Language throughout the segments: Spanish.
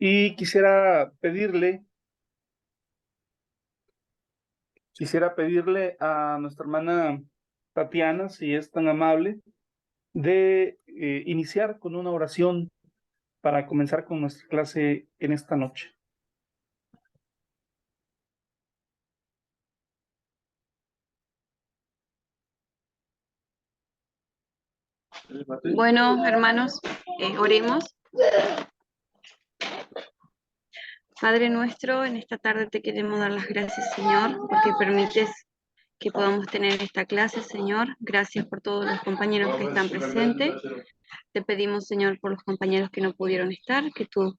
Y quisiera pedirle a nuestra hermana Tatiana, si es tan amable, de iniciar con una oración para comenzar con nuestra clase en esta noche. Bueno, hermanos, oremos. Padre nuestro, en esta tarde te queremos dar las gracias, Señor, porque permites que podamos tener esta clase, Señor. Gracias por todos los compañeros que están presentes. Te pedimos, Señor, por los compañeros que no pudieron estar, que tú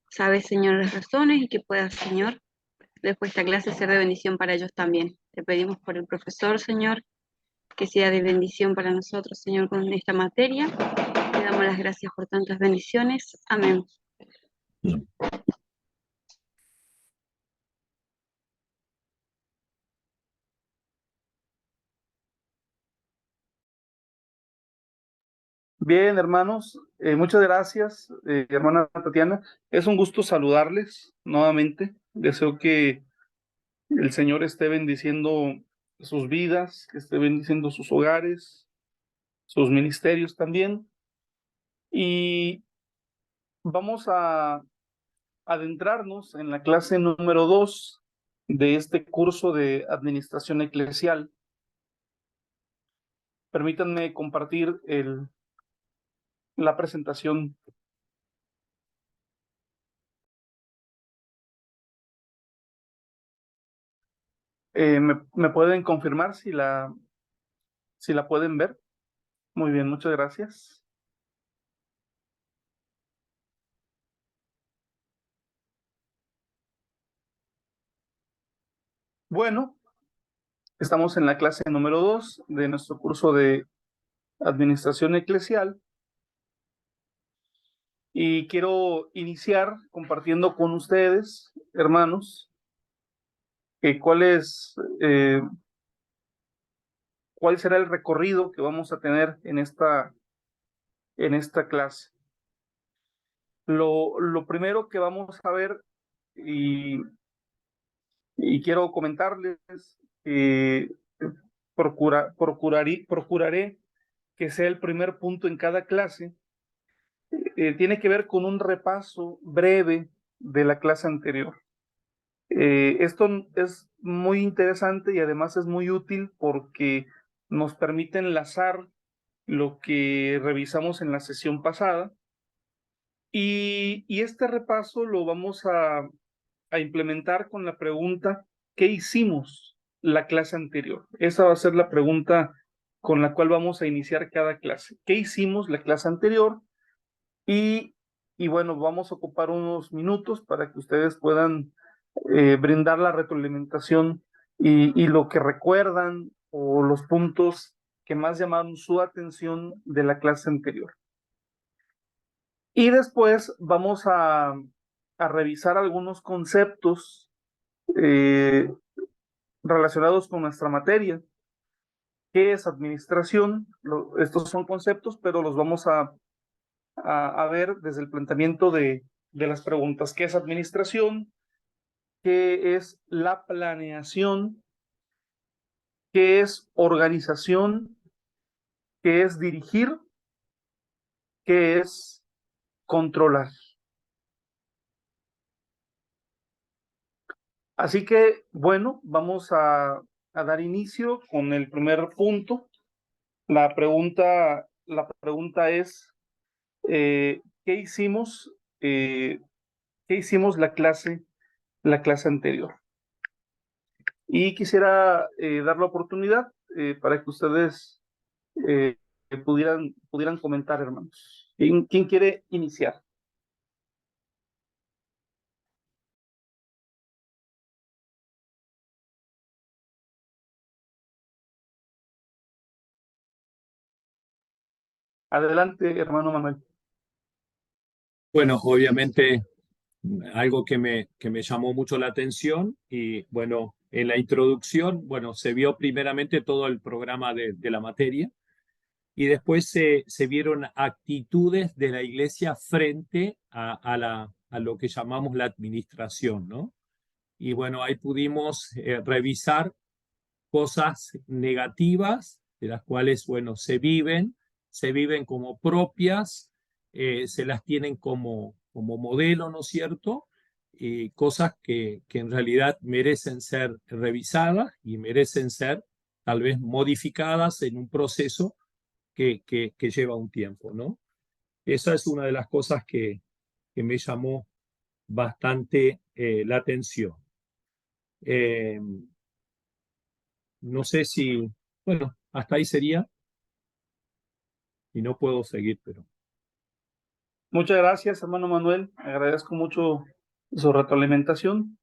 sabes, Señor, las razones y que puedas, Señor, después esta clase ser de bendición para ellos también. Te pedimos por el profesor, Señor, que sea de bendición para nosotros, Señor, con esta materia. Te damos las gracias por tantas bendiciones. Amén. Bien, hermanos, muchas gracias, hermana Tatiana. Es un gusto saludarles nuevamente. Deseo que el Señor esté bendiciendo sus vidas, que esté bendiciendo sus hogares, sus ministerios también. Y vamos a adentrarnos en la clase número 2 de este curso de Administración Eclesial. Permítanme compartir la presentación. ¿Me pueden confirmar si la pueden ver? Muy bien, muchas gracias. Bueno, estamos en la clase número 2 de nuestro curso de Administración Eclesial y quiero iniciar compartiendo con ustedes, hermanos, cuál será el recorrido que vamos a tener en esta clase. Lo primero que vamos a ver, y quiero comentarles que procuraré que sea el primer punto en cada clase, tiene que ver con un repaso breve de la clase anterior. Esto es muy interesante y además es muy útil porque nos permite enlazar lo que revisamos en la sesión pasada y este repaso lo vamos a implementar con la pregunta: ¿qué hicimos la clase anterior? Esa va a ser la pregunta con la cual vamos a iniciar cada clase. ¿Qué hicimos la clase anterior? Y bueno, vamos a ocupar unos minutos para que ustedes puedan brindar la retroalimentación y lo que recuerdan o los puntos que más llamaron su atención de la clase anterior. Y después vamos a revisar algunos conceptos relacionados con nuestra materia. ¿Qué es administración? Estos son conceptos, pero los vamos a ver desde el planteamiento de las preguntas. ¿Qué es administración? ¿Qué es la planeación? ¿Qué es organización? ¿Qué es dirigir? ¿Qué es controlar? Así que, bueno, vamos a dar inicio con el primer punto. La pregunta es, ¿qué hicimos? ¿Qué hicimos la clase anterior? Y quisiera dar la oportunidad para que ustedes pudieran comentar, hermanos. ¿Quién quiere iniciar? Adelante, hermano Manuel. Bueno, obviamente algo que me llamó mucho la atención y bueno, en la introducción, bueno, se vio primeramente todo el programa de la materia y después se vieron actitudes de la iglesia frente a a lo que llamamos la administración, ¿no? Y bueno, ahí pudimos revisar cosas negativas, de las cuales, bueno, se viven como propias, se las tienen como modelo, ¿no es cierto? Cosas que en realidad merecen ser revisadas y merecen ser tal vez modificadas en un proceso que lleva un tiempo, ¿no? Esa es una de las cosas que me llamó bastante la atención. No sé si, bueno, hasta ahí sería y no puedo seguir, pero... Muchas gracias, hermano Manuel. Agradezco mucho su retroalimentación.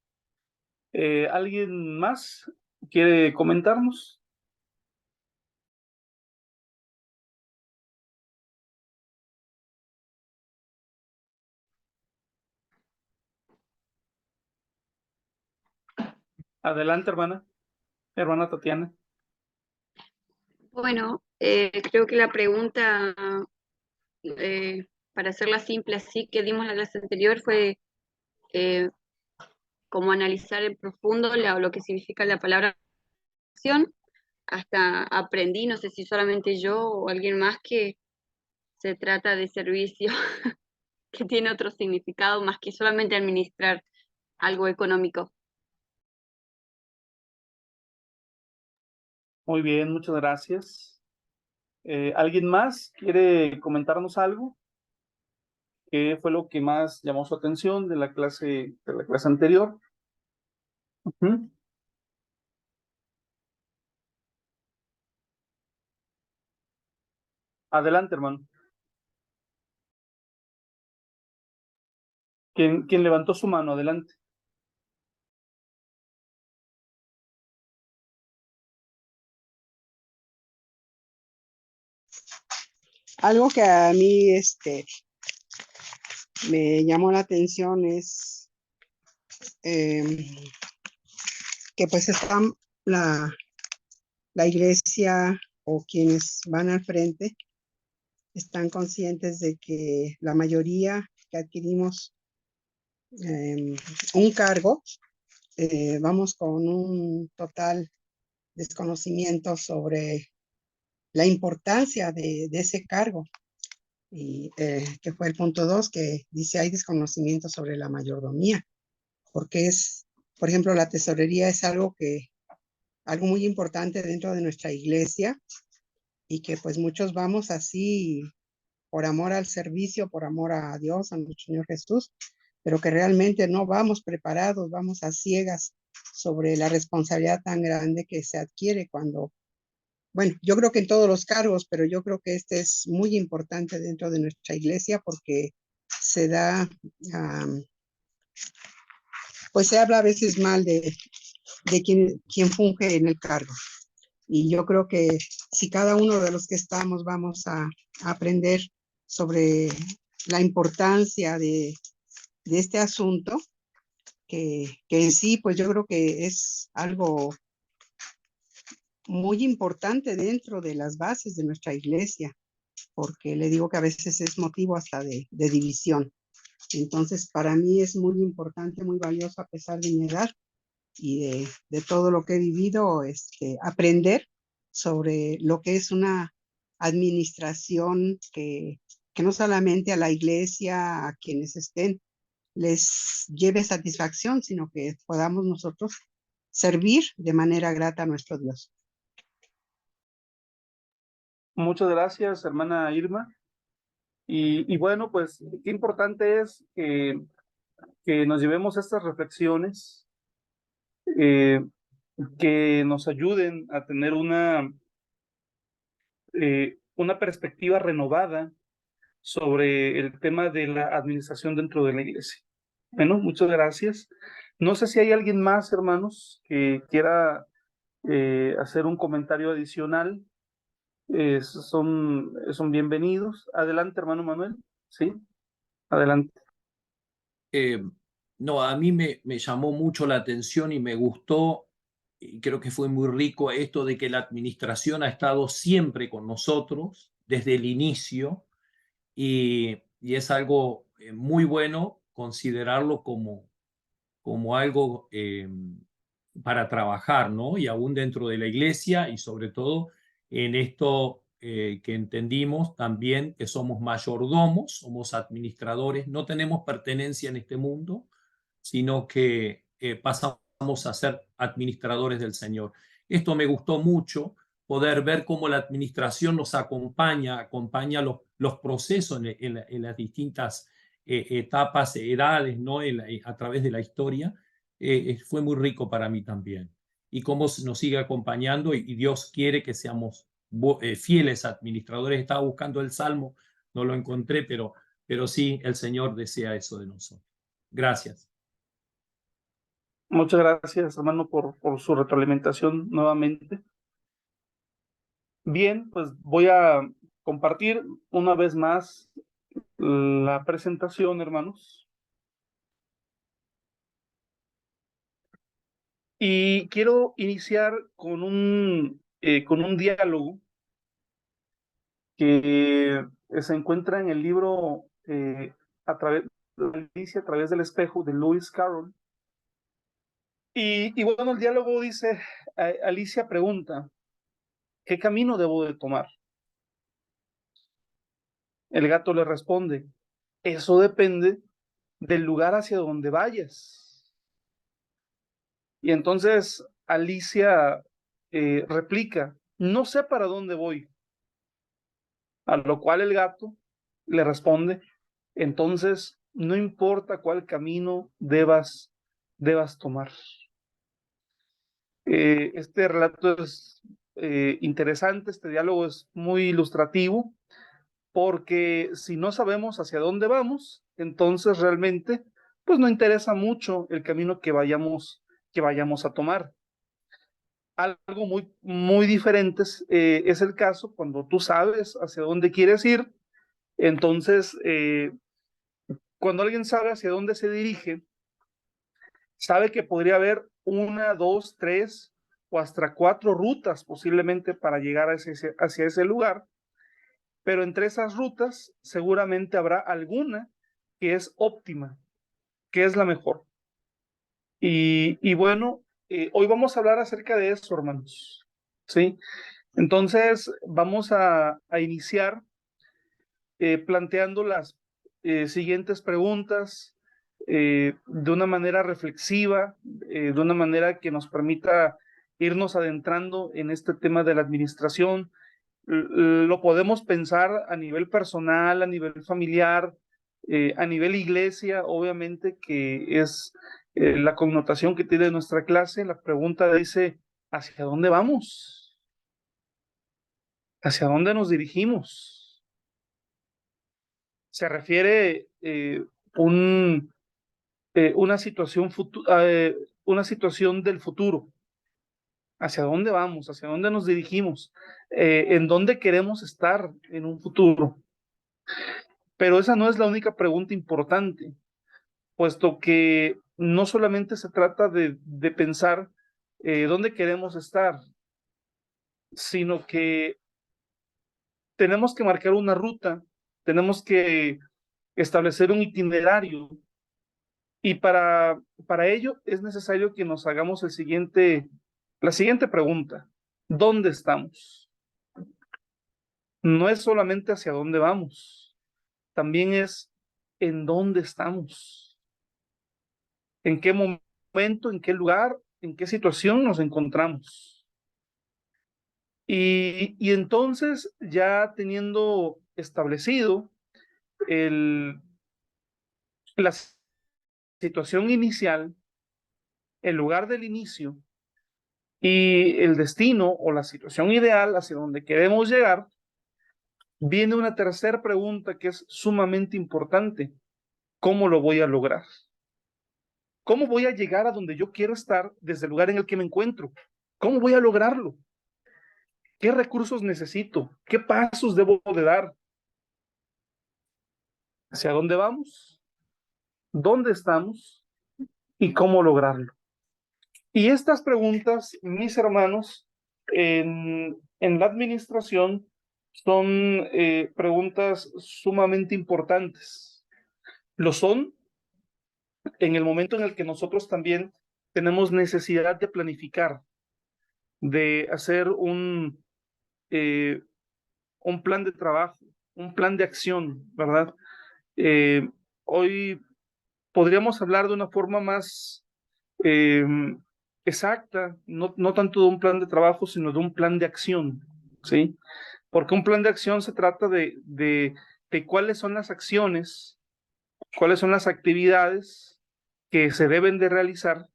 ¿Alguien más quiere comentarnos? Adelante, hermana Tatiana. Bueno, creo que la pregunta, para hacerla simple así, que dimos la clase anterior fue cómo analizar en profundo lo que significa la palabra acción. Hasta aprendí, no sé si solamente yo o alguien más, que se trata de servicio, que tiene otro significado más que solamente administrar algo económico. Muy bien, muchas gracias. ¿Alguien más quiere comentarnos algo? ¿Qué fue lo que más llamó su atención de la clase anterior? Ujú. Adelante, hermano. ¿Quién levantó su mano? Adelante. Algo que a mí me llamó la atención es que pues está la iglesia o quienes van al frente están conscientes de que la mayoría que adquirimos un cargo, vamos con un total desconocimiento sobre la importancia de ese cargo. Y que fue el punto 2, que dice hay desconocimiento sobre la mayordomía, porque por ejemplo, la tesorería es algo muy importante dentro de nuestra iglesia, y que pues muchos vamos así por amor al servicio, por amor a Dios, a nuestro Señor Jesús, pero que realmente no vamos preparados, vamos a ciegas sobre la responsabilidad tan grande que se adquiere cuando, bueno, yo creo que en todos los cargos, pero yo creo que este es muy importante dentro de nuestra iglesia porque se da, pues se habla a veces mal de quien funge en el cargo. Y yo creo que si cada uno de los que estamos vamos a aprender sobre la importancia de este asunto, que en sí, pues yo creo que es algo muy importante dentro de las bases de nuestra iglesia, porque le digo que a veces es motivo hasta de división. Entonces, para mí es muy importante, muy valioso, a pesar de mi edad y de todo lo que he vivido, aprender sobre lo que es una administración que no solamente a la iglesia, a quienes estén, les lleve satisfacción, sino que podamos nosotros servir de manera grata a nuestro Dios. Muchas gracias, hermana Irma. Y bueno, pues qué importante es que nos llevemos estas reflexiones, que nos ayuden a tener una perspectiva renovada sobre el tema de la administración dentro de la iglesia. Bueno, muchas gracias. No sé si hay alguien más, hermanos, que quiera hacer un comentario adicional. Son bienvenidos. Adelante, hermano Manuel. Sí, adelante. No, a mí me llamó mucho la atención y me gustó, y creo que fue muy rico esto de que la administración ha estado siempre con nosotros desde el inicio, y es algo muy bueno considerarlo como algo para trabajar, ¿no? Y aún dentro de la iglesia y sobre todo en esto que entendimos también que somos mayordomos, somos administradores, no tenemos pertenencia en este mundo, sino que pasamos a ser administradores del Señor. Esto me gustó mucho, poder ver cómo la administración nos acompaña los procesos en las distintas etapas, edades, ¿no? A través de la historia. Fue muy rico para mí también. Y cómo nos sigue acompañando y Dios quiere que seamos fieles administradores. Estaba buscando el Salmo, no lo encontré, pero sí, el Señor desea eso de nosotros. Gracias. Muchas gracias, hermano, por su retroalimentación nuevamente. Bien, pues voy a compartir una vez más la presentación, hermanos. Y quiero iniciar con un diálogo que se encuentra en el libro a través del espejo de Lewis Carroll. Y bueno, el diálogo dice, Alicia pregunta, ¿qué camino debo de tomar? El gato le responde, eso depende del lugar hacia donde vayas. Y entonces Alicia replica, no sé para dónde voy. A lo cual el gato le responde, entonces no importa cuál camino debas tomar. Este relato es interesante, este diálogo es muy ilustrativo, porque si no sabemos hacia dónde vamos, entonces realmente pues no interesa mucho el camino que vayamos a tomar. Algo muy diferente es el caso cuando tú sabes hacia dónde quieres ir. Entonces, cuando alguien sabe hacia dónde se dirige, sabe que podría haber 1, 2, 3 o hasta 4 rutas posiblemente para llegar hacia ese lugar, pero entre esas rutas seguramente habrá alguna que es óptima, que es la mejor. Y bueno, hoy vamos a hablar acerca de eso, hermanos. ¿Sí? Entonces, vamos a iniciar planteando las siguientes preguntas de una manera reflexiva, de una manera que nos permita irnos adentrando en este tema de la administración. Lo podemos pensar a nivel personal, a nivel familiar, a nivel iglesia, obviamente, que es la connotación que tiene nuestra clase. La pregunta dice, ¿hacia dónde vamos? ¿Hacia dónde nos dirigimos? Se refiere una situación del futuro. ¿Hacia dónde vamos? ¿Hacia dónde nos dirigimos? ¿En dónde queremos estar en un futuro? Pero esa no es la única pregunta importante, puesto que no solamente se trata de pensar dónde queremos estar, sino que tenemos que marcar una ruta, tenemos que establecer un itinerario. Y para ello es necesario que nos hagamos la siguiente pregunta. ¿Dónde estamos? No es solamente hacia dónde vamos, también es en dónde estamos. ¿En qué momento, en qué lugar, en qué situación nos encontramos? Y entonces, ya teniendo establecido la situación inicial, el lugar del inicio y el destino o la situación ideal hacia donde queremos llegar, viene una tercera pregunta que es sumamente importante. ¿Cómo lo voy a lograr? ¿Cómo voy a llegar a donde yo quiero estar desde el lugar en el que me encuentro? ¿Cómo voy a lograrlo? ¿Qué recursos necesito? ¿Qué pasos debo de dar? ¿Hacia dónde vamos? ¿Dónde estamos? ¿Y cómo lograrlo? Y estas preguntas, mis hermanos, en la administración son preguntas sumamente importantes. Lo son en el momento en el que nosotros también tenemos necesidad de planificar, de hacer un plan de trabajo, un plan de acción, ¿verdad? Hoy podríamos hablar de una forma más eh, exacta, no tanto de un plan de trabajo, sino de un plan de acción, ¿sí? Porque un plan de acción se trata de cuáles son las acciones, cuáles son las actividades que se deben de realizar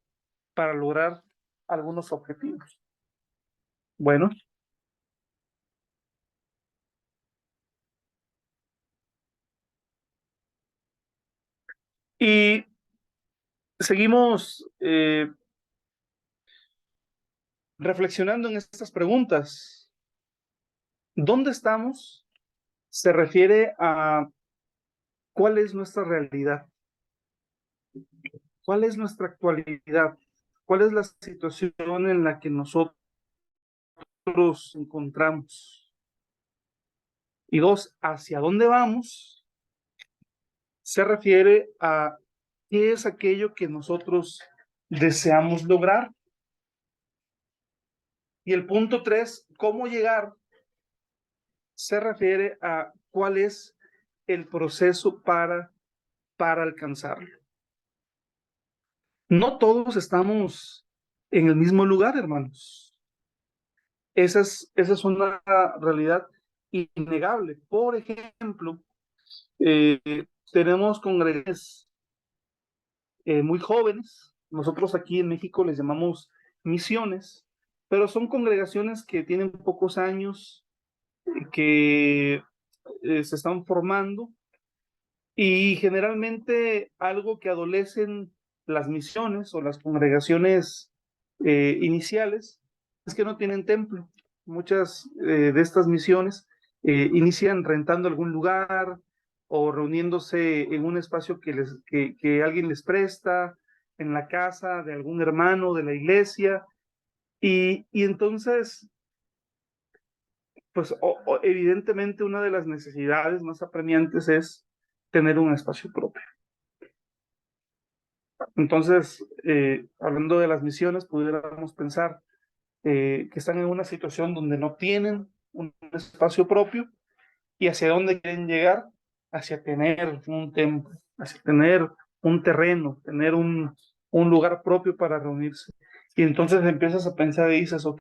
para lograr algunos objetivos. Bueno, y seguimos reflexionando en estas preguntas. ¿Dónde estamos? Se refiere a cuál es nuestra realidad, cuál es nuestra actualidad, cuál es la situación en la que nosotros nos encontramos. Y dos, ¿hacia dónde vamos? Se refiere a qué es aquello que nosotros deseamos lograr. Y el punto 3, ¿cómo llegar? Se refiere a cuál es el proceso para alcanzarlo. No todos estamos en el mismo lugar, hermanos. Esa es una realidad innegable. Por ejemplo, tenemos congregaciones muy jóvenes. Nosotros aquí en México les llamamos misiones, pero son congregaciones que tienen pocos años, que se están formando, y generalmente algo que adolecen las misiones o las congregaciones iniciales es que no tienen templo. Muchas de estas misiones inician rentando algún lugar o reuniéndose en un espacio que alguien les presta, en la casa de algún hermano de la iglesia, y entonces, pues evidentemente una de las necesidades más apremiantes es tener un espacio propio. Entonces, hablando de las misiones, pudiéramos pensar que están en una situación donde no tienen un espacio propio, y hacia dónde quieren llegar, hacia tener un templo, hacia tener un terreno, tener un lugar propio para reunirse. Y entonces empiezas a pensar y dices, ok,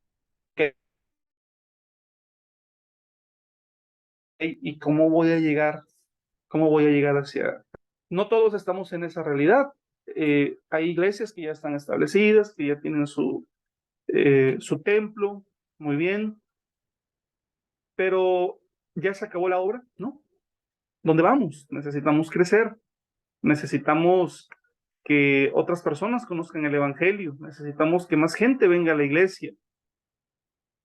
¿y cómo voy a llegar? ¿Cómo voy a llegar hacia? No todos estamos en esa realidad. Hay iglesias que ya están establecidas, que ya tienen su templo, muy bien, pero ya se acabó la obra, ¿no? ¿Dónde vamos? Necesitamos crecer, necesitamos que otras personas conozcan el Evangelio, necesitamos que más gente venga a la iglesia,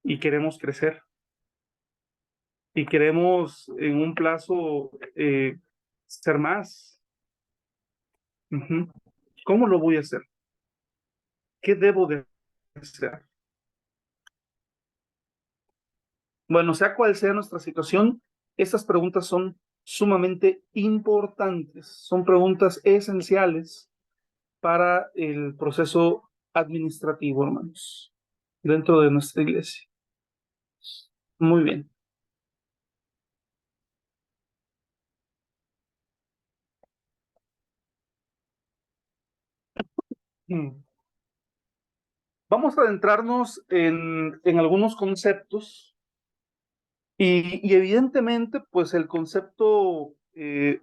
y queremos crecer, y queremos en un plazo ser más. Uh-huh. ¿Cómo lo voy a hacer? ¿Qué debo de hacer? Bueno, sea cual sea nuestra situación, estas preguntas son sumamente importantes, son preguntas esenciales para el proceso administrativo, hermanos, dentro de nuestra iglesia. Muy bien. Vamos a adentrarnos en algunos conceptos, y evidentemente, pues el concepto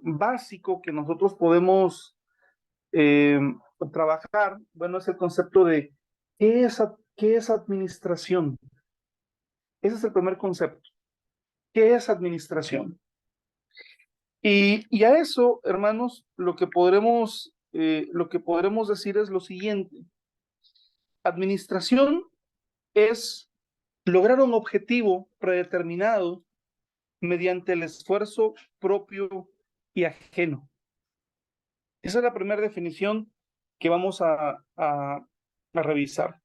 básico que nosotros podemos trabajar, bueno, es el concepto de qué es administración. Ese es el primer concepto. ¿Qué es administración? Y a eso, hermanos, lo que podremos decir es lo siguiente. Administración es lograr un objetivo predeterminado mediante el esfuerzo propio y ajeno. Esa es la primera definición que vamos a revisar.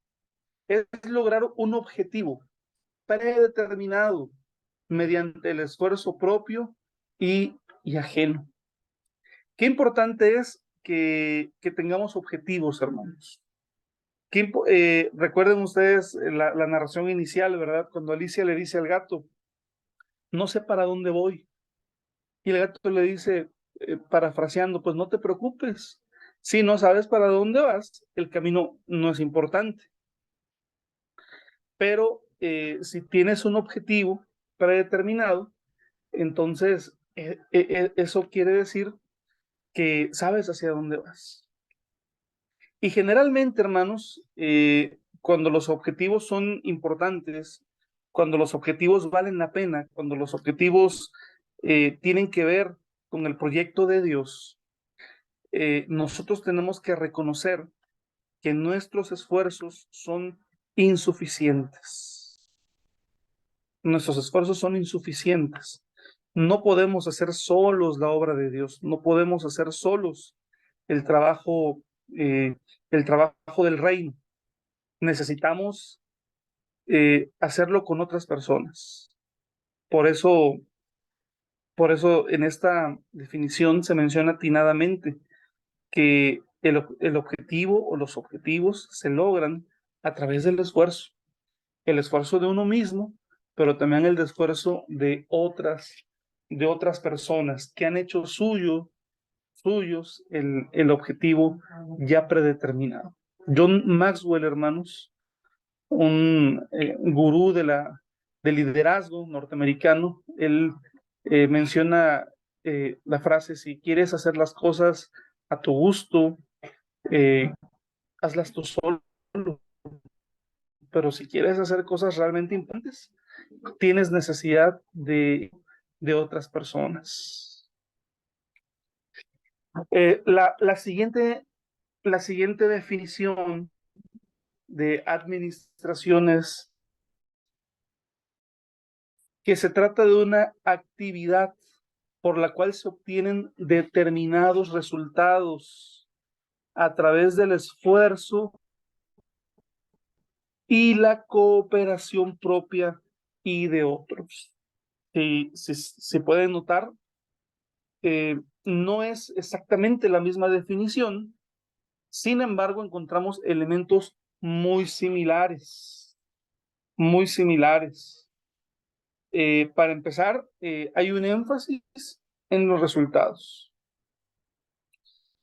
Es lograr un objetivo predeterminado mediante el esfuerzo propio y ajeno. Qué importante es que tengamos objetivos, hermanos. Recuerden ustedes la narración inicial, ¿verdad? Cuando Alicia le dice al gato, no sé para dónde voy. Y el gato le dice, parafraseando, pues no te preocupes. Si no sabes para dónde vas, el camino no es importante. Pero si tienes un objetivo predeterminado, entonces eso quiere decir que sabes hacia dónde vas. Y generalmente, hermanos, cuando los objetivos son importantes, cuando los objetivos valen la pena, cuando los objetivos tienen que ver con el proyecto de Dios, nosotros tenemos que reconocer que nuestros esfuerzos son insuficientes. Nuestros esfuerzos son insuficientes. No podemos hacer solos la obra de Dios, no podemos hacer solos el trabajo del reino. Necesitamos hacerlo con otras personas. Por eso en esta definición se menciona atinadamente que el objetivo o los objetivos se logran a través del esfuerzo. El esfuerzo de uno mismo, pero también el esfuerzo de otras personas que han hecho suyos el objetivo ya predeterminado. John Maxwell, hermanos, un gurú del liderazgo norteamericano, él menciona la frase, si quieres hacer las cosas a tu gusto, hazlas tú solo, pero si quieres hacer cosas realmente importantes, tienes necesidad de otras personas. La siguiente definición de administraciones, que se trata de una actividad por la cual se obtienen determinados resultados a través del esfuerzo y la cooperación propia y de otros. Si pueden notar, no es exactamente la misma definición, sin embargo, encontramos elementos muy similares, muy similares. Para empezar, hay un énfasis en los resultados.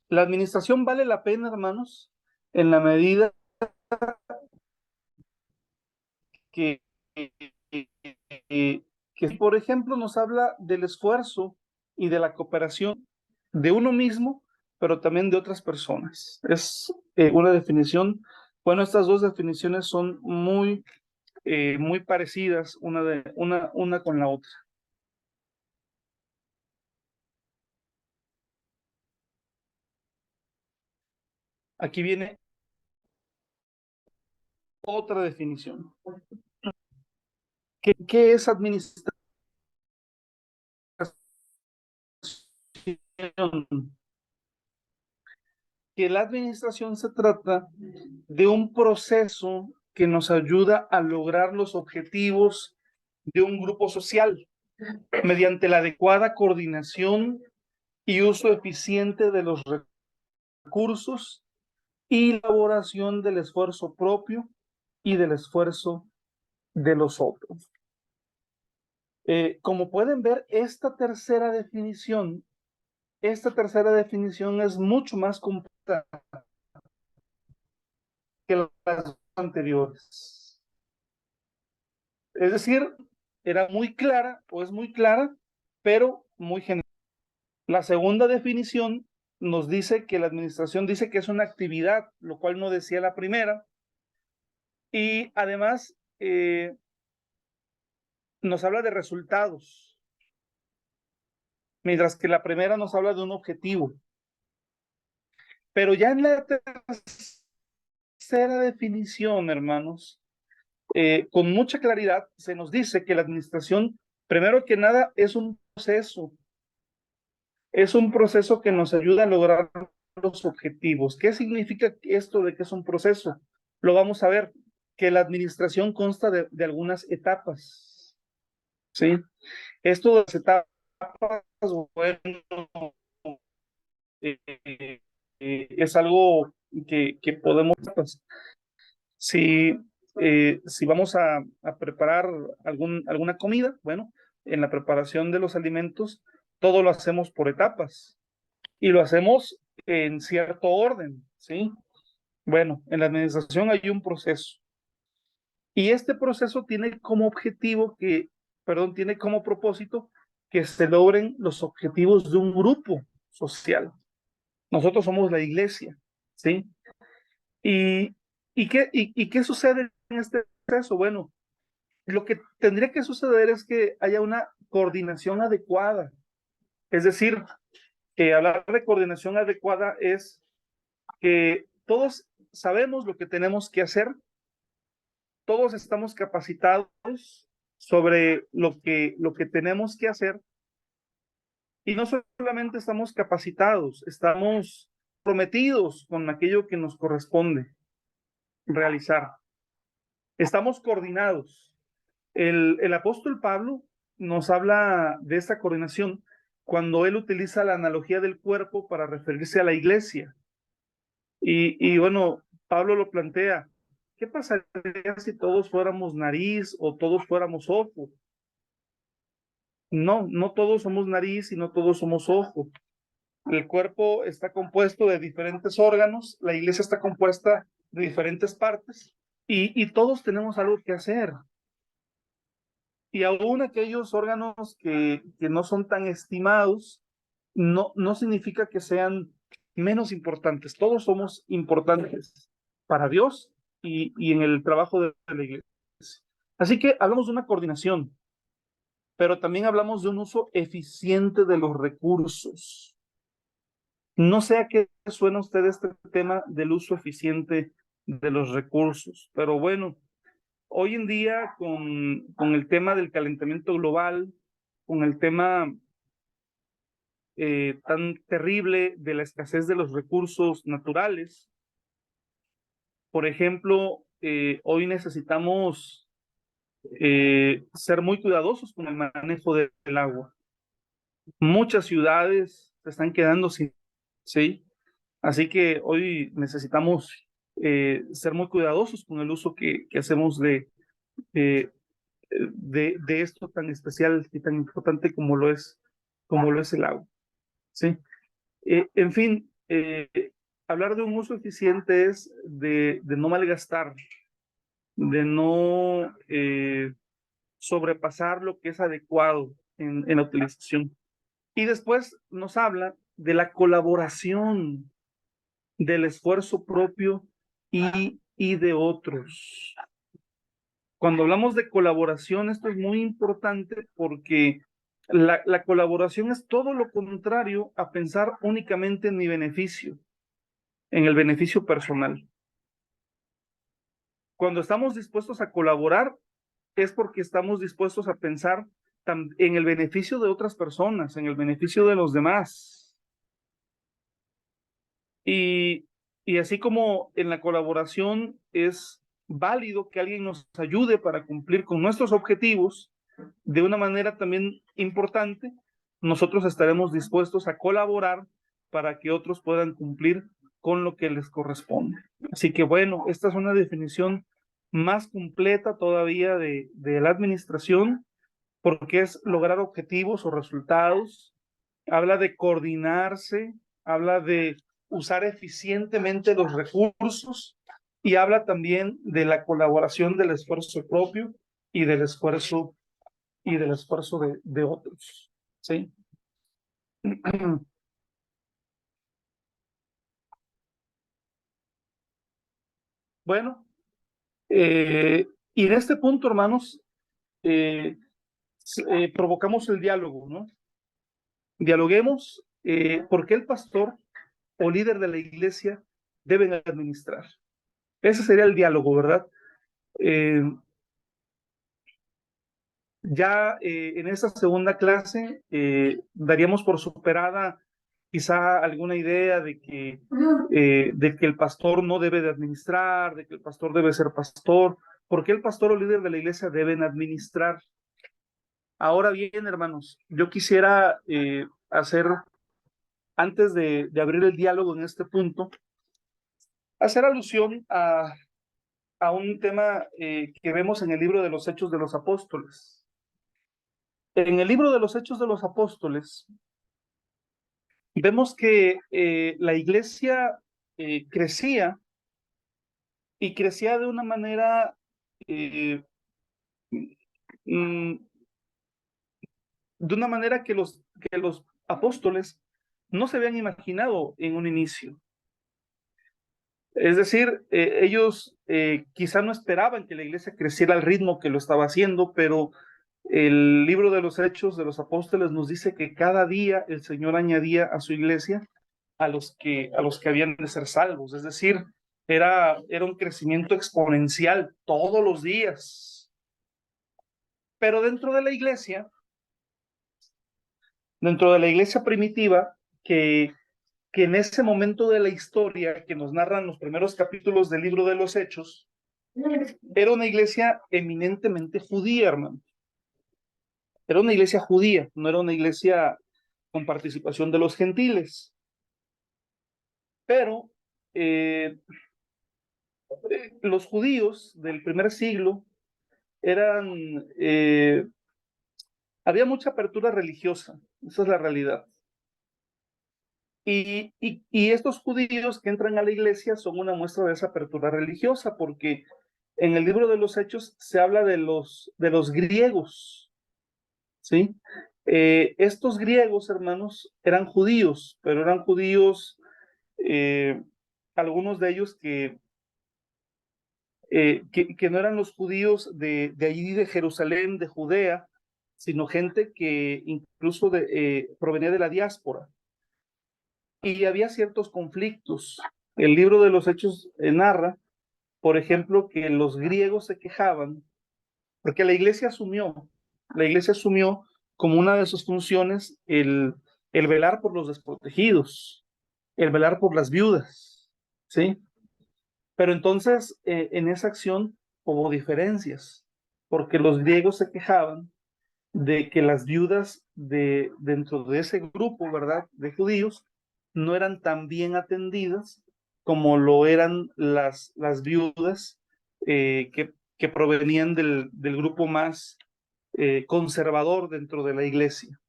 La administración vale la pena, hermanos, en la medida que, por ejemplo, nos habla del esfuerzo y de la cooperación de uno mismo, pero también de otras personas. Es una definición, bueno, estas dos definiciones son muy parecidas una con la otra. Aquí viene otra definición. ¿Qué es administración? Que la administración se trata de un proceso que nos ayuda a lograr los objetivos de un grupo social mediante la adecuada coordinación y uso eficiente de los recursos y elaboración del esfuerzo propio y del esfuerzo de los otros. Como pueden ver, esta tercera definición es mucho más completa que las anteriores. Es decir, era muy clara o es muy clara, pero muy general. La segunda definición nos dice que la administración dice que es una actividad, lo cual no decía la primera, y además nos habla de resultados, mientras que la primera nos habla de un objetivo. Pero ya en la tercera definición, hermanos, con mucha claridad se nos dice que la administración, primero que nada, es un proceso que nos ayuda a lograr los objetivos. ¿Qué significa esto de que es un proceso? Lo vamos a ver, que la administración consta de algunas etapas, ¿sí? Esto de las etapas, bueno, es algo que podemos, pues, si vamos a preparar alguna comida, bueno, en la preparación de los alimentos, todo lo hacemos por etapas y lo hacemos en cierto orden, ¿sí? Bueno, en la administración hay un proceso y este proceso tiene como objetivo tiene como propósito que se logren los objetivos de un grupo social. Nosotros somos la iglesia, ¿sí? ¿Y, y qué sucede en este proceso? Bueno, lo que tendría que suceder es que haya una coordinación adecuada. Es decir, que hablar de coordinación adecuada es que todos sabemos lo que tenemos que hacer, todos estamos capacitados sobre lo que tenemos que hacer y no solamente estamos capacitados, estamos prometidos con aquello que nos corresponde realizar. Estamos coordinados. El apóstol Pablo nos habla de esta coordinación cuando él utiliza la analogía del cuerpo para referirse a la iglesia. Y bueno, Pablo lo plantea. ¿Qué pasaría si todos fuéramos nariz o todos fuéramos ojo? No, no todos somos nariz y no todos somos ojo. El cuerpo está compuesto de diferentes órganos, la iglesia está compuesta de diferentes partes y todos tenemos algo que hacer. Y aún aquellos órganos que no son tan estimados, no significa que sean menos importantes. Todos somos importantes para Dios y en el trabajo de la iglesia. Así que hablamos de una coordinación, pero también hablamos de un uso eficiente de los recursos. No sé a qué suena a usted este tema del uso eficiente de los recursos, pero bueno, hoy en día con el tema del calentamiento global, con el tema tan terrible de la escasez de los recursos naturales, por ejemplo, hoy necesitamos ser muy cuidadosos con el manejo del agua. Muchas ciudades se están quedando sin, ¿sí? Así que hoy necesitamos ser muy cuidadosos con el uso que hacemos de, de esto tan especial y tan importante como lo es el agua, ¿sí? En fin, hablar de un uso eficiente es de no malgastar, de no sobrepasar lo que es adecuado en la utilización. Y después nos habla de la colaboración, del esfuerzo propio y de otros. Cuando hablamos de colaboración, esto es muy importante porque la colaboración es todo lo contrario a pensar únicamente en mi beneficio, en el beneficio personal. Cuando estamos dispuestos a colaborar es porque estamos dispuestos a pensar en el beneficio de otras personas, en el beneficio de los demás. Y, y así como en la colaboración es válido que alguien nos ayude para cumplir con nuestros objetivos, de una manera también importante, nosotros estaremos dispuestos a colaborar para que otros puedan cumplir con lo que les corresponde. Así que bueno, esta es una definición más completa todavía de la administración, porque es lograr objetivos o resultados, habla de coordinarse, habla de usar eficientemente los recursos y habla también de la colaboración del esfuerzo propio y del esfuerzo de otros, ¿sí? Bueno, y en este punto, hermanos, provocamos el diálogo, ¿no? Dialoguemos por qué el pastor o líder de la iglesia deben administrar. Ese sería el diálogo, ¿verdad? Ya en esta segunda clase daríamos por superada quizá alguna idea de que el pastor no debe de administrar, de que el pastor debe ser pastor. ¿Por qué el pastor o líder de la iglesia deben administrar? Ahora bien, hermanos, yo quisiera hacer antes de abrir el diálogo en este punto, hacer alusión a un tema que vemos en el libro de los Hechos de los Apóstoles. En el libro de los Hechos de los Apóstoles, vemos que la iglesia crecía, y crecía de una manera que los apóstoles no se habían imaginado en un inicio. Es decir, ellos quizá no esperaban que la iglesia creciera al ritmo que lo estaba haciendo, pero el libro de los Hechos de los Apóstoles nos dice que cada día el Señor añadía a su iglesia a los que habían de ser salvos. Es decir, era un crecimiento exponencial todos los días. Pero dentro de la iglesia primitiva, que en ese momento de la historia que nos narran los primeros capítulos del libro de los Hechos, era una iglesia eminentemente judía, hermano. Era una iglesia judía, no era una iglesia con participación de los gentiles. Pero los judíos del primer siglo había mucha apertura religiosa, esa es la realidad. Y estos judíos que entran a la iglesia son una muestra de esa apertura religiosa, porque en el libro de los Hechos se habla de los griegos, ¿sí? Estos griegos, hermanos, eran judíos, pero eran judíos, algunos de ellos que no eran los judíos de allí de Jerusalén, de Judea, sino gente que incluso provenía de la diáspora. Y había ciertos conflictos. El libro de los Hechos narra, por ejemplo, que los griegos se quejaban, porque la iglesia asumió como una de sus funciones el velar por los desprotegidos, el velar por las viudas, ¿sí? Pero entonces en esa acción hubo diferencias, porque los griegos se quejaban de que las viudas dentro de ese grupo, ¿verdad?, de judíos, no eran tan bien atendidas como lo eran las viudas que provenían del grupo más conservador dentro de la iglesia.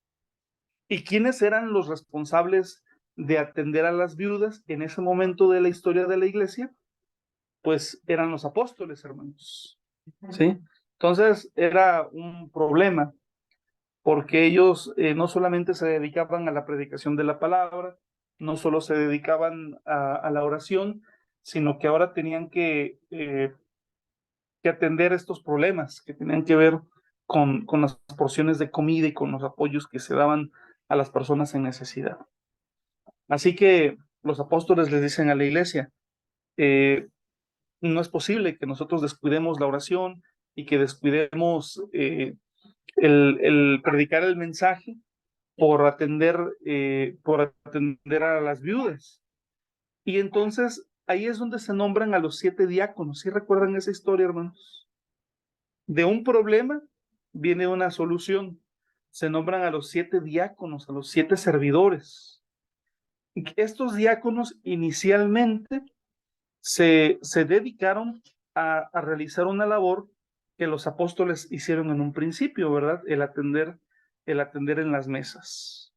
¿Y quiénes eran los responsables de atender a las viudas en ese momento de la historia de la iglesia? Pues eran los apóstoles, hermanos, ¿sí? Entonces era un problema, porque ellos no solamente se dedicaban a la predicación de la palabra, no solo se dedicaban a la oración, sino que ahora tenían que atender estos problemas que tenían que ver con las porciones de comida y con los apoyos que se daban a las personas en necesidad. Así que los apóstoles les dicen a la iglesia, no es posible que nosotros descuidemos la oración y que descuidemos el predicar el mensaje por atender a las viudas. Y entonces ahí es donde se nombran a los 7 diáconos. ¿Sí recuerdan esa historia, hermanos? De un problema viene una solución. Se nombran a los 7 diáconos, a los 7 servidores. Estos diáconos inicialmente se dedicaron a realizar una labor que los apóstoles hicieron en un principio, ¿verdad? El atender en las mesas.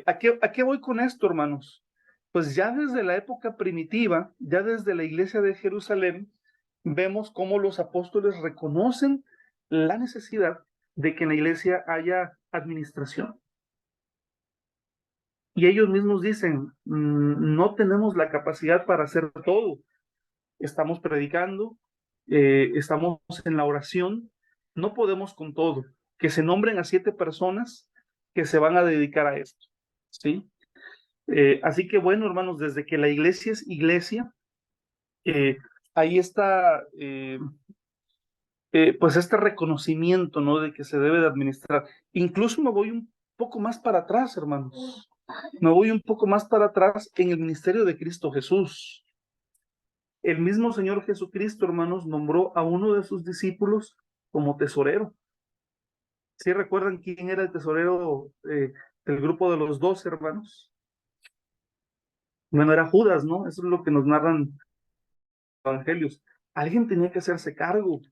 ¿A qué voy con esto, hermanos? Pues ya desde la época primitiva, ya desde la iglesia de Jerusalén, vemos cómo los apóstoles reconocen la necesidad de que en la iglesia haya administración. Y ellos mismos dicen, no tenemos la capacidad para hacer todo. Estamos predicando, estamos en la oración, no podemos con todo. Que se nombren a 7 personas que se van a dedicar a esto, ¿sí? Así que bueno, hermanos, desde que la iglesia es iglesia, ahí está pues este reconocimiento, ¿no?, de que se debe de administrar. Incluso me voy un poco más para atrás, hermanos. Me voy un poco más para atrás en el ministerio de Cristo Jesús. El mismo Señor Jesucristo, hermanos, nombró a uno de sus discípulos como tesorero. ¿Sí recuerdan quién era el tesorero el grupo de los 12 hermanos. Bueno, era Judas, ¿no? Eso es lo que nos narran los evangelios. Alguien tenía que hacerse cargo.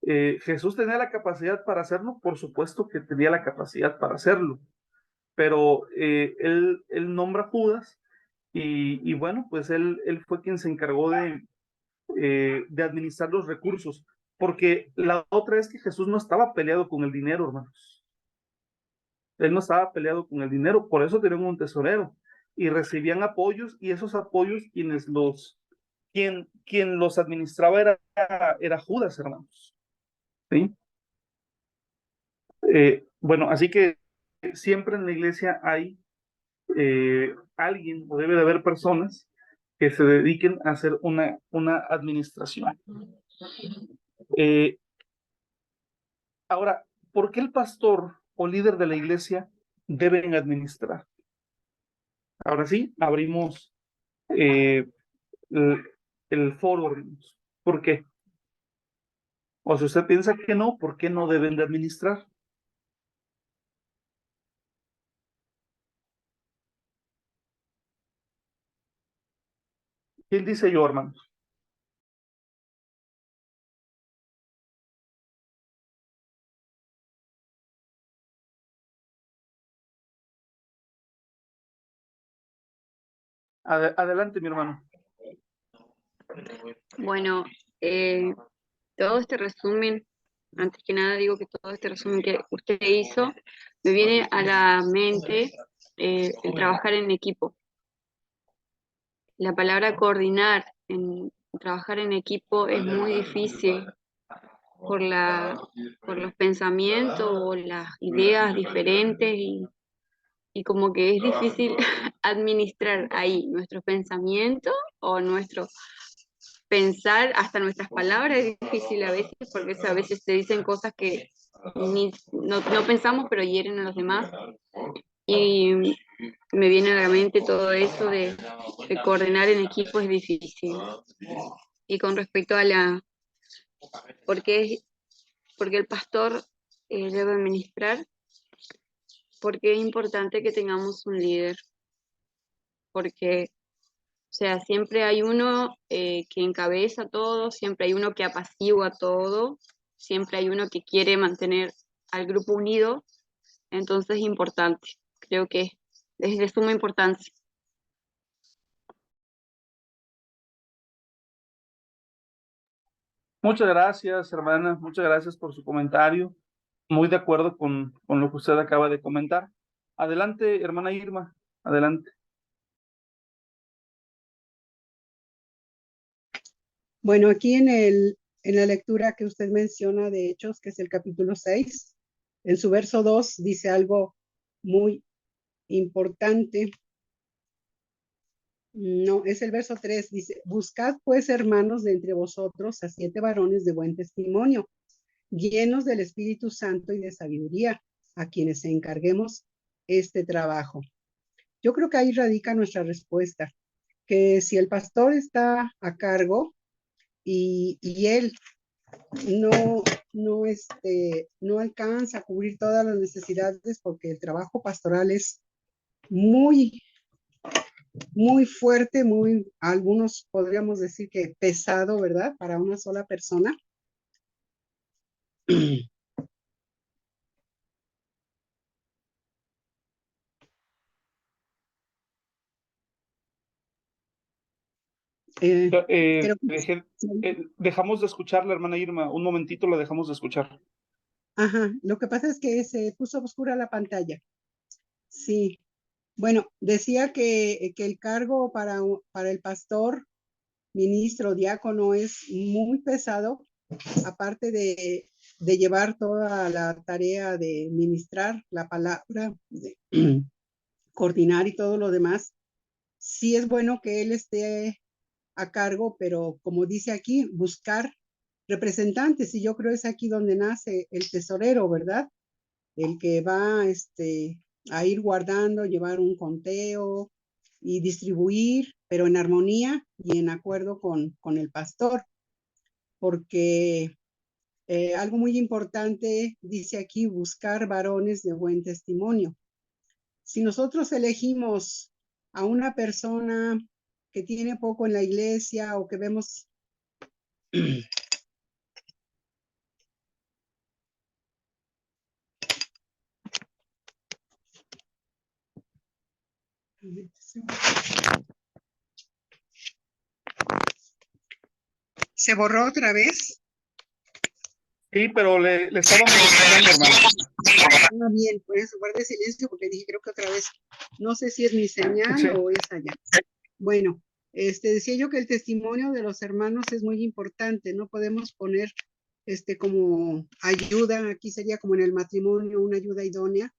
Jesús tenía la capacidad para hacerlo, por supuesto que tenía la capacidad para hacerlo, pero él nombra a Judas y bueno, pues él fue quien se encargó de administrar los recursos, porque la otra es que Jesús no estaba peleado con el dinero, hermanos. Él no estaba peleado con el dinero, por eso tenían un tesorero y recibían apoyos, y esos apoyos quien los administraba era Judas, hermanos. ¿Sí? Bueno, así que siempre en la iglesia hay alguien, o debe de haber personas que se dediquen a hacer una administración. Ahora, ¿por qué el pastor o líder de la iglesia deben administrar? Ahora sí, abrimos el, el foro. ¿Por qué? O si usted piensa que no, ¿por qué no deben de administrar? ¿Quién dice yo, hermanos? Adelante, mi hermano. Bueno, todo este resumen, antes que nada digo que todo este resumen que usted hizo, me viene a la mente el trabajar en equipo. La palabra coordinar, en trabajar en equipo es muy difícil por los pensamientos o las ideas diferentes y como que es difícil administrar ahí nuestros pensamientos o nuestro pensar, hasta nuestras palabras es difícil a veces, porque a veces se dicen cosas que no pensamos, pero hieren a los demás. Y me viene a la mente todo eso de coordinar en equipo es difícil. Y con respecto a porque el pastor debe administrar, porque es importante que tengamos un líder, porque o sea, siempre hay uno que encabeza todo, siempre hay uno que apacigua todo, siempre hay uno que quiere mantener al grupo unido, entonces es importante, creo que es de suma importancia. Muchas gracias, hermana. Muchas gracias por su comentario. Muy de acuerdo con lo que usted acaba de comentar. Adelante, hermana Irma. Adelante. Bueno, aquí en la lectura que usted menciona de Hechos, que es el capítulo 6, en su verso 2 dice algo muy importante. No, es el verso 3, dice: buscad pues, hermanos, de entre vosotros a 7 varones de buen testimonio, llenos del Espíritu Santo y de sabiduría, a quienes encarguemos este trabajo. Yo creo que ahí radica nuestra respuesta, que si el pastor está a cargo y él no alcanza a cubrir todas las necesidades, porque el trabajo pastoral es muy, muy fuerte, algunos podríamos decir que pesado, ¿verdad? Para una sola persona. Creo que Dejamos de escuchar la hermana Irma. Un momentito la dejamos de escuchar. Ajá, lo que pasa es que se puso oscura la pantalla. Sí, bueno, decía que el cargo para el pastor, ministro, diácono es muy pesado, aparte de llevar toda la tarea de ministrar la palabra, de coordinar y todo lo demás. Sí es bueno que él esté a cargo, pero como dice aquí, buscar representantes, y yo creo es aquí donde nace el tesorero, ¿verdad? El que va a ir guardando, llevar un conteo y distribuir, pero en armonía y en acuerdo con el pastor, porque algo muy importante dice aquí: buscar varones de buen testimonio. Si nosotros elegimos a una persona que tiene poco en la iglesia o que vemos ¿Se borró otra vez? Sí, pero le estábamos escuchando, hermano. Bien, por eso guardé silencio porque dije, creo que otra vez, no sé si es mi señal Sí. o es allá. Bueno, decía yo que el testimonio de los hermanos es muy importante, no podemos poner como ayuda, aquí sería como en el matrimonio, una ayuda idónea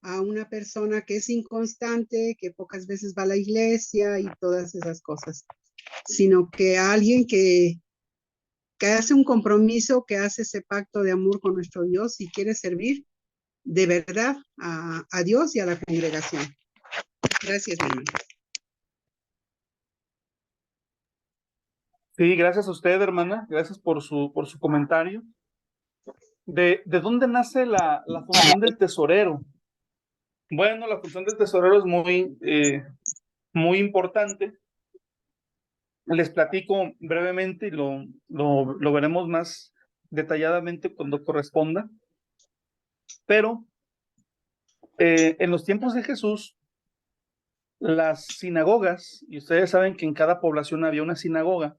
a una persona que es inconstante, que pocas veces va a la iglesia y todas esas cosas, sino que a alguien que hace un compromiso, que hace ese pacto de amor con nuestro Dios y quiere servir de verdad a Dios y a la congregación. Gracias, mi hermano. Sí, gracias a usted, hermana. Gracias por su comentario. ¿De dónde nace la función del tesorero? Bueno, la función del tesorero es muy importante. Les platico brevemente y lo veremos más detalladamente cuando corresponda. Pero en los tiempos de Jesús, las sinagogas, y ustedes saben que en cada población había una sinagoga,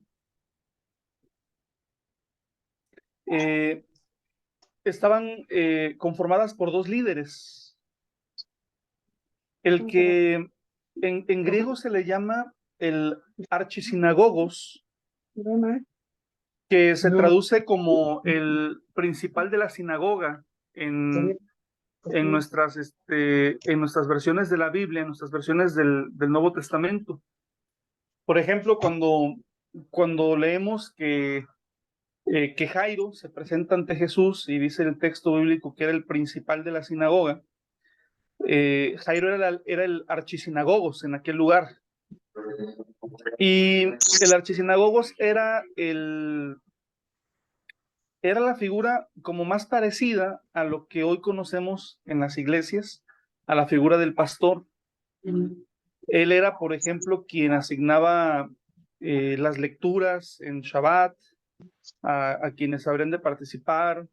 estaban conformadas por dos líderes. El que en griego se le llama el archisinagogos, que se traduce como el principal de la sinagoga en nuestras versiones de la Biblia, en nuestras versiones del Nuevo Testamento. Por ejemplo, cuando leemos que Jairo se presenta ante Jesús y dice el texto bíblico que era el principal de la sinagoga, Jairo era el archisinagogos en aquel lugar. Y el archisinagogos era la figura como más parecida a lo que hoy conocemos en las iglesias, a la figura del pastor. Él era, por ejemplo, quien asignaba las lecturas en Shabbat a quienes habrían de participar.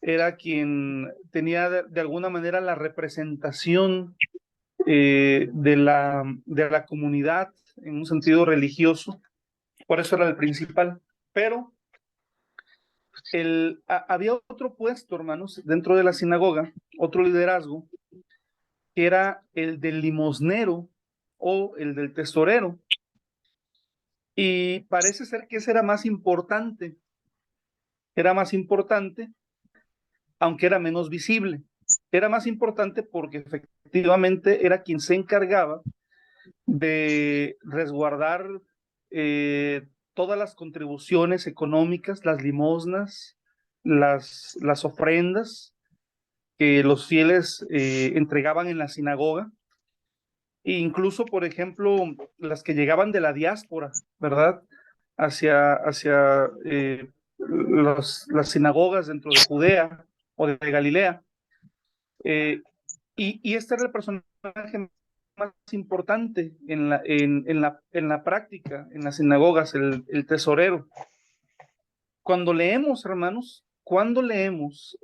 Era quien tenía de alguna manera la representación de la comunidad en un sentido religioso. Por eso era el principal. Pero había otro puesto, hermanos, dentro de la sinagoga, otro liderazgo, que era el del limosnero o el del tesorero. Y parece ser que ese era más importante, aunque era menos visible. Era más importante porque efectivamente era quien se encargaba de resguardar todas las contribuciones económicas, las limosnas, las ofrendas que los fieles entregaban en la sinagoga, e incluso, por ejemplo, las que llegaban de la diáspora, ¿verdad? Hacia las sinagogas dentro de Judea o de Galilea. Y este era el personaje más importante en la práctica, en las sinagogas, el tesorero. Cuando leemos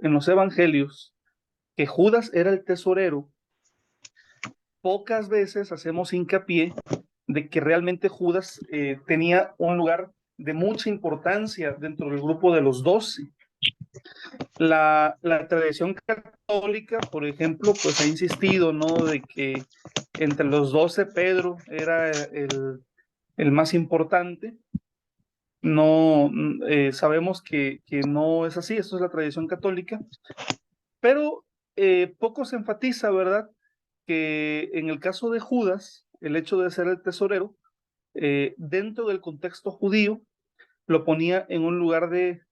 en los evangelios que Judas era el tesorero, pocas veces hacemos hincapié de que realmente Judas tenía un lugar de mucha importancia dentro del grupo de los 12. La tradición católica, por ejemplo, pues ha insistido, ¿no?, de que entre los 12 Pedro era el más importante. No, sabemos que no es así, esto es la tradición católica, pero poco se enfatiza, ¿verdad?, que en el caso de Judas, el hecho de ser el tesorero, dentro del contexto judío, lo ponía en un lugar de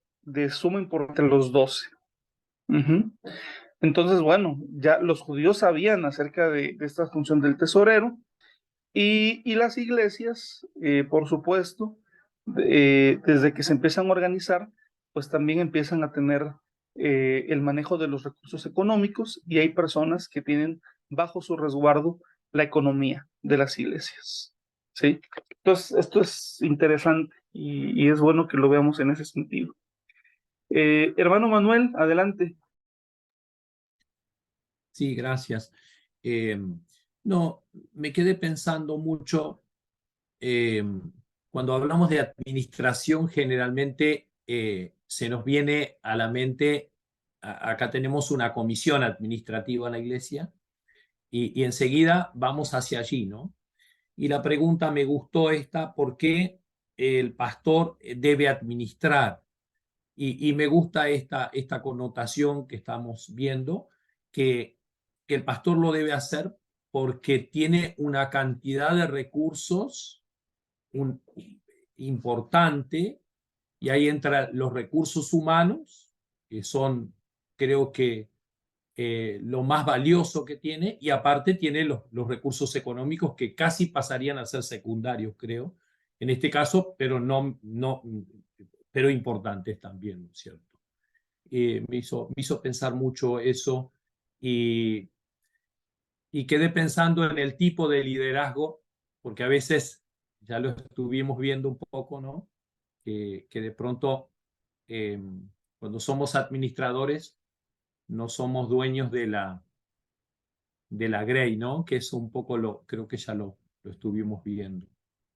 suma importancia entre los 12. Entonces, bueno, ya los judíos sabían acerca de esta función del tesorero, y las iglesias, por supuesto, desde que se empiezan a organizar, pues también empiezan a tener el manejo de los recursos económicos, y hay personas que tienen bajo su resguardo la economía de las iglesias. ¿Sí? Entonces, esto es interesante y es bueno que lo veamos en ese sentido. Hermano Manuel, adelante. Sí, gracias. No, me quedé pensando mucho, cuando hablamos de administración, generalmente se nos viene a la mente, acá tenemos una comisión administrativa en la iglesia y enseguida vamos hacia allí, ¿no? Y la pregunta me gustó esta: ¿por qué el pastor debe administrar? Y me gusta esta connotación que estamos viendo, que el pastor lo debe hacer porque tiene una cantidad de recursos importante, y ahí entran los recursos humanos, que son, creo que, lo más valioso que tiene, y aparte tiene los recursos económicos que casi pasarían a ser secundarios, creo, en este caso, pero importantes también, ¿no es cierto? Me hizo pensar mucho eso, y, y quedé pensando en el tipo de liderazgo, porque a veces ya lo estuvimos viendo un poco, ¿no? Que de pronto, eh, cuando somos administradores, no somos dueños de la Grey, ¿no? Que es un poco creo que ya lo estuvimos viendo.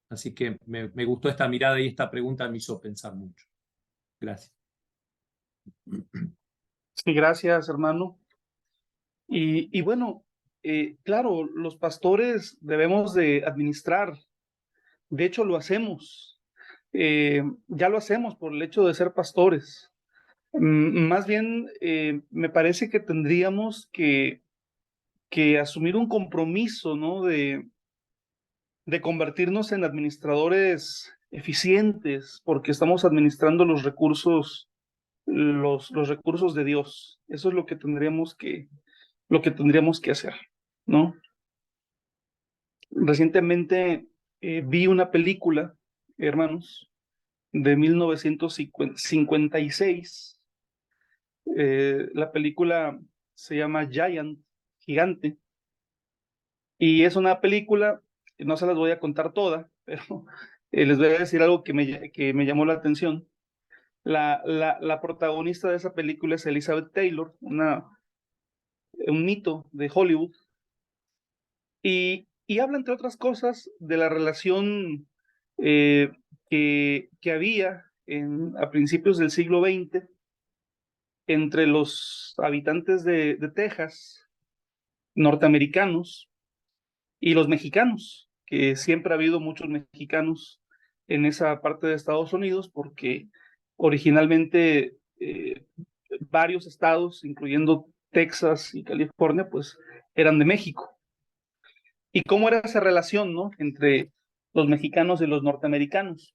Así que me gustó esta mirada, y esta pregunta me hizo pensar mucho. Gracias. Sí, gracias, hermano. Y bueno, claro, los pastores debemos de administrar. De hecho, lo hacemos. Ya lo hacemos por el hecho de ser pastores. Más bien, me parece que tendríamos que asumir un compromiso, ¿no? De convertirnos en administradores eficientes, porque estamos administrando los recursos, los recursos de Dios. Eso es lo que tendríamos que hacer, ¿no? Recientemente vi una película, hermanos, de 1956. La película se llama Giant, Gigante, y es una película, no se las voy a contar toda, pero les voy a decir algo que me llamó la atención. La protagonista de esa película es Elizabeth Taylor, un mito de Hollywood, y habla, entre otras cosas, de la relación que había a principios del siglo XX entre los habitantes de Texas, norteamericanos, y los mexicanos, que siempre ha habido muchos mexicanos en esa parte de Estados Unidos, porque originalmente varios estados, incluyendo Texas y California, pues eran de México. ¿Y cómo era esa relación, no? Entre los mexicanos y los norteamericanos?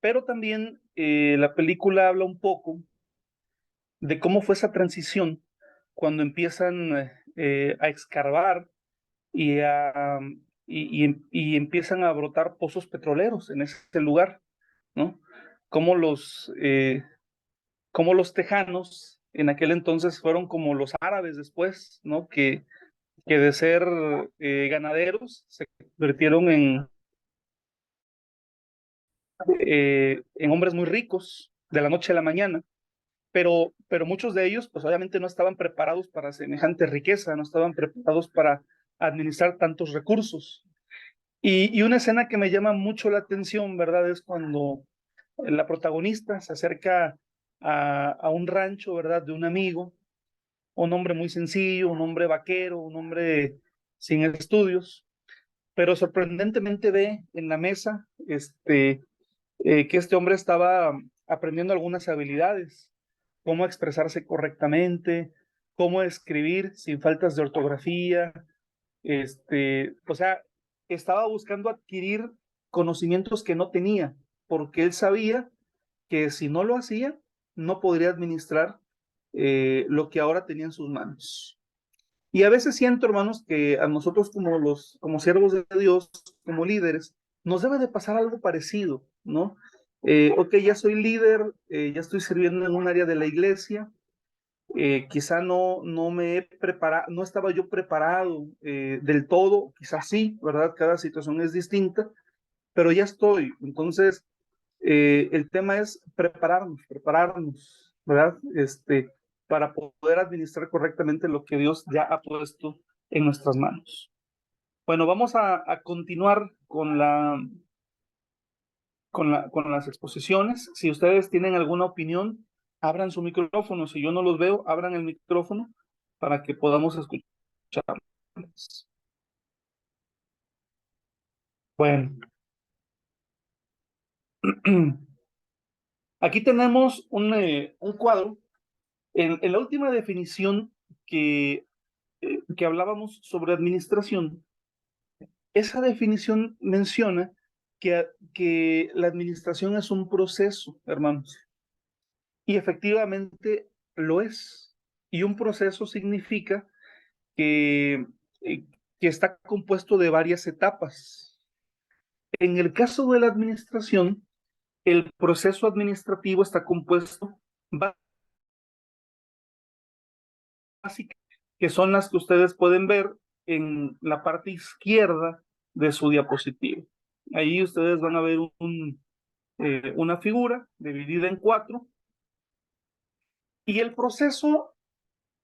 Pero también la película habla un poco de cómo fue esa transición cuando empiezan a escarbar y, y empiezan a brotar pozos petroleros en ese lugar, ¿no? Cómo cómo los tejanos en aquel entonces fueron como los árabes después, ¿no? Que de ser ganaderos se convirtieron en hombres muy ricos de la noche a la mañana, pero muchos de ellos pues obviamente no estaban preparados para semejante riqueza, no estaban preparados para administrar tantos recursos. Y una escena que me llama mucho la atención, ¿verdad? Es cuando la protagonista se acerca a un rancho, ¿verdad? De un amigo, un hombre muy sencillo, un hombre vaquero, un hombre sin estudios, pero sorprendentemente ve en la mesa que este hombre estaba aprendiendo algunas habilidades, cómo expresarse correctamente, cómo escribir sin faltas de ortografía, o sea, estaba buscando adquirir conocimientos que no tenía, porque él sabía que si no lo hacía, no podría administrar lo que ahora tenía en sus manos. Y a veces siento, hermanos, que a nosotros como siervos de Dios, como líderes, nos debe de pasar algo parecido, ¿no? Ok, ya soy líder, ya estoy sirviendo en un área de la iglesia, Quizá no me he preparado, no estaba yo preparado del todo, quizás sí, ¿verdad? Cada situación es distinta, pero ya estoy. Entonces, el tema es prepararnos, ¿verdad? Para poder administrar correctamente lo que Dios ya ha puesto en nuestras manos. Bueno, vamos a continuar con con las exposiciones. Si ustedes tienen alguna opinión, abran su micrófono. Si yo no los veo, abran el micrófono para que podamos escucharlos. Bueno, aquí tenemos un cuadro. En la última definición que hablábamos sobre administración, esa definición menciona que la administración es un proceso, hermanos. Y efectivamente lo es. Y un proceso significa que, eh, que está compuesto de varias etapas. En el caso de la administración, el proceso administrativo está compuesto básicamente, que son las que ustedes pueden ver en la parte izquierda de su diapositiva. Ahí ustedes van a ver una figura dividida en 4 y el proceso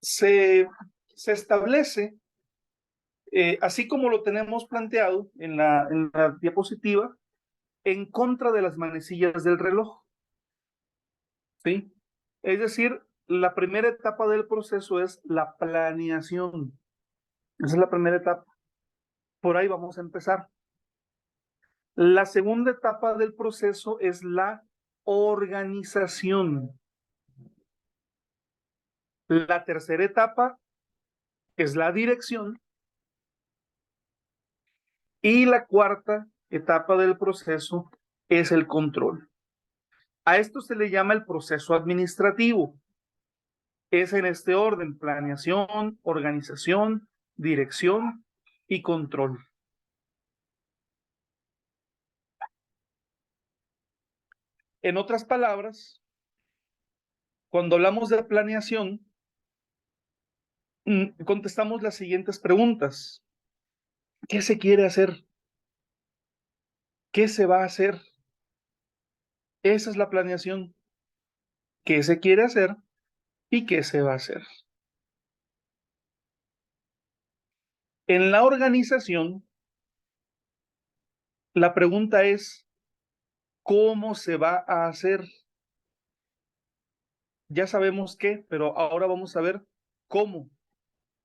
se establece así como lo tenemos planteado en la diapositiva, en contra de las manecillas del reloj. ¿Sí? Es decir, la primera etapa del proceso es la planeación. Esa es la primera etapa. Por ahí vamos a empezar. La segunda etapa del proceso es la organización. La tercera etapa es la dirección. Y la cuarta etapa del proceso es el control. A esto se le llama el proceso administrativo. Es en este orden: planeación, organización, dirección y control. En otras palabras, cuando hablamos de planeación, contestamos las siguientes preguntas. ¿Qué se quiere hacer? ¿Qué se va a hacer? Esa es la planeación. ¿Qué se quiere hacer y qué se va a hacer? En la organización, la pregunta es, ¿cómo se va a hacer? Ya sabemos qué, pero ahora vamos a ver cómo.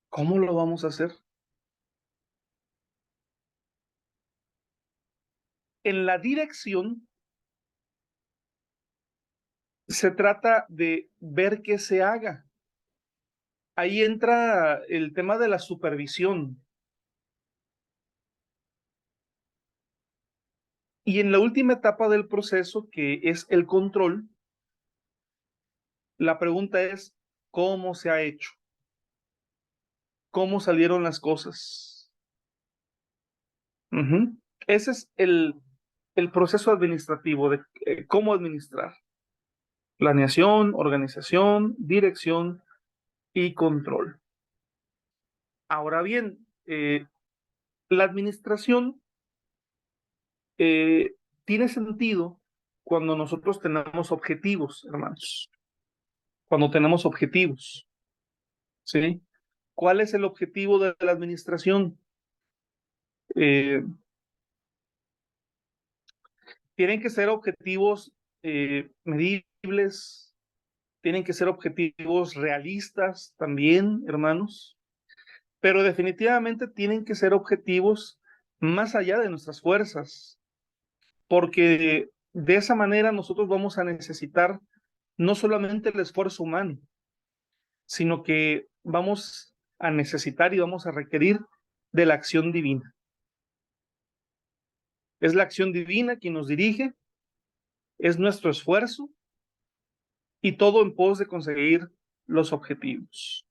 ¿Cómo lo vamos a hacer? En la dirección, se trata de ver que se haga. Ahí entra el tema de la supervisión. Y en la última etapa del proceso, que es el control, la pregunta es, ¿cómo se ha hecho? ¿Cómo salieron las cosas? Ese es el proceso administrativo de cómo administrar. Planeación, organización, dirección y control. Ahora bien, la administración tiene sentido cuando nosotros tenemos objetivos, hermanos. Cuando tenemos objetivos, ¿sí? ¿Cuál es el objetivo de la administración? Eh, Tienen que ser objetivos medibles, tienen que ser objetivos realistas también, hermanos, pero definitivamente tienen que ser objetivos más allá de nuestras fuerzas, porque de esa manera nosotros vamos a necesitar no solamente el esfuerzo humano, sino que vamos a necesitar y vamos a requerir de la acción divina. Es la acción divina quien nos dirige, es nuestro esfuerzo y todo en pos de conseguir los objetivos.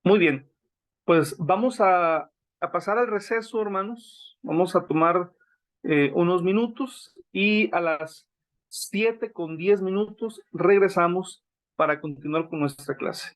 Muy bien, pues vamos a pasar al receso, hermanos. Vamos a tomar unos minutos y a las 7:10 regresamos para continuar con nuestra clase.